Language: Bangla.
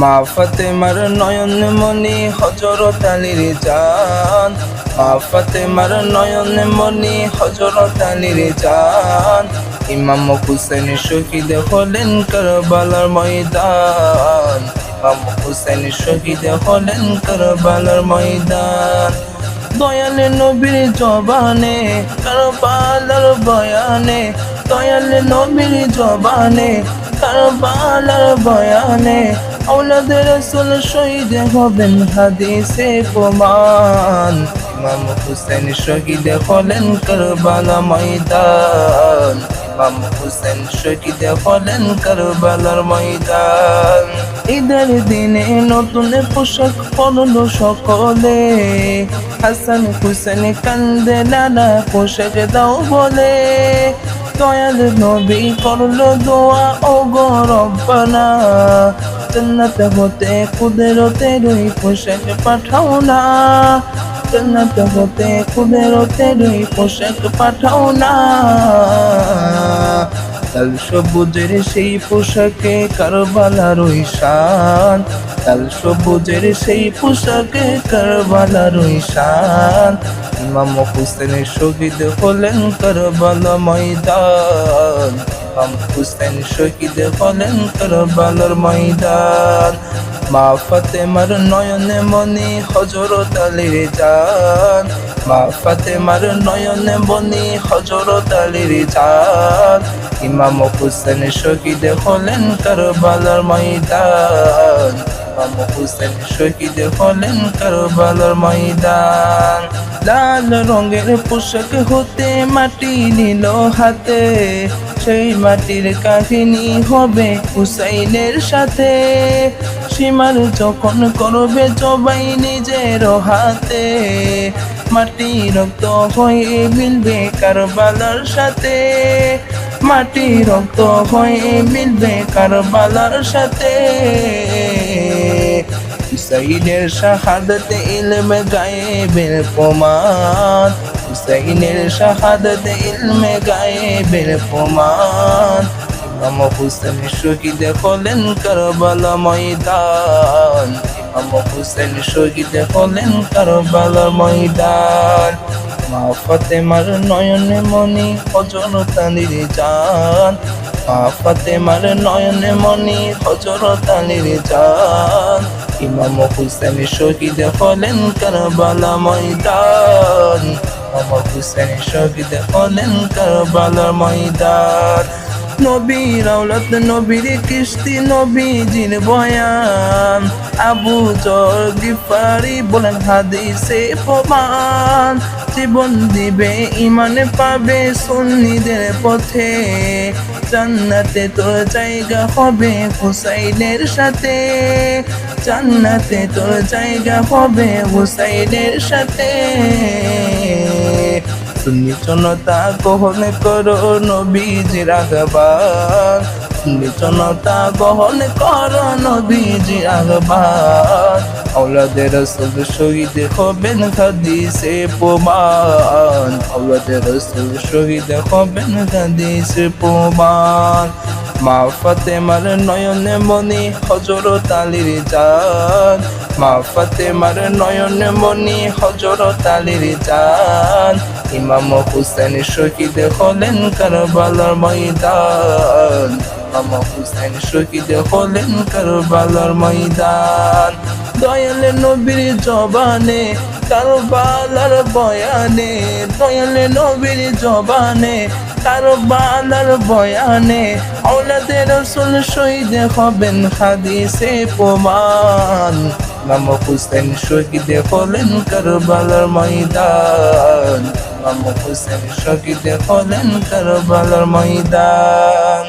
মা ফাতেমার নয়ন মনি হযরত আলীর জান, মা ফাতেমার নয়ন মনি হযরত আলীর জান। ইমাম হুসেন শহীদ হলেন কারবালার ময়দান, ইমাম হুসেন শহীদ হলেন কারবালার ময়দান। দয়াল নবীর জবানে কারবালার বয়ানে, দয়াল নবীর জবানে কারবালার বয়ানে, আওলাদে রাসূল শহীদ হবেন হাদিসে প্রমাণ। ইমাম হুসেন শহীদ হলেন কারবালা ময়দান, ইমাম হুসেন শহীদ হলেন কারবালার ময়দান। ঈদের দিনে নতুন পোশাক পরলো সকলে, হাসান হুসেন কান্দে নানা পোশাক দাও বলে। দয়াল নবী করলো দোয়া ও গো রব্বানা, জান্নাত হতে কুদরতের ওই পোশাক পাঠাও না, জান্নাত হতে কুদরতের ওই পোশাক পাঠাও না। লাল সবুজের সেই পোশাকে কারবালার ওই শান, লাল সবুজের সেই পোশাকে কারবালার ওই শান। ইমাম হুসেন শহীদ হলেন কারবালা ময়দান, ইমাম হুসেন শহীদ হলেন কারবালার ময়দান। মা ফাতেমার নয়ন মনি হযরত আলীর জান, মা ফাতেমার নয়ন মনি হযরত আলীর জান। ইমাম হুসেন শহীদ হলেন কারবালার ময়দান, ইমাম হুসেন শহীদ হলেন কারবালার ময়দান। লাল রঙের পোশাক হতে মাটি নিল হাতে, সেই মাটির কাহিনী হবে হুসাইনের সাথে। সীমার যখন করবে জবাই নিজের হাতে, মাটি রক্ত হয়ে মিলবে কারবালার সাথে, মাটি রক্ত হয়ে মিলবে কারবালার সাথে। হুসাইনের শাহাদাতে ইলমে গায়েবের প্রমাণ, হুসাইনের শাহাদাতে ইলমে গায়েবের প্রমাণ। ইমাম হুসেন শহীদ হলেন কারবালা ময়দান, ইমাম হুসেন শহীদ হলেন কারবালা ময়দান। মা ফাতেমার নয়ন মনি হযরত আলীর জান, মা ফাতেমার নয়ন মনি হযরত আলীর জান। ইমাম হুসেন শহীদ হলেন কারবালা ময়দান, ইমাম হুসেন শহীদ হলেন কারবালা ময়দান। নবীর আওলাদ নবীর কিস্তি নবীজির বয়ান, আবু যর গিফারি বলেন হাদিসে প্রমাণ। জীবন দিবে ইমানে পাবে সুন্নিদের পথে, জান্নাতে তোর জায়গা হবে হুসাইনের সাথে, জান্নাতে তোর জায়গা হবে হুসাইনের সাথে। সুন্নি জনতা গ্রহণ করো নবীজির আহ্বান, সুন্নি জনতা গ্রহণ করো নবীজির আহ্বান। আওলাদে রাসূল শহীদ হবেন হাদিসে প্রমাণ, আওলাদে রাসূল শহীদ হবেন হাদিসে প্রমাণ। মা ফাতেমার নয়ন মনি হযরত আলীর জান, মা ফাতেমার নয়ন মনি হযরত আলীর জান। ইমাম হুসেন শহীদ হলেন কারবালার ময়দান, ইমাম হুসেন শহীদ হলেন কারবালার ময়দান। দয়াল নবীর জবানে কারবালার বয়ানে, দয়াল নবীর জবানে কারবালার বয়ানে, আওলাদে রাসূল শহীদ হবেন হাদিসে প্রমাণ। ইমাম হুসেন শহীদ হলেন কারবালার ময়দান, ইমাম হুসেন শহীদ হলেন কারবালার ময়দান।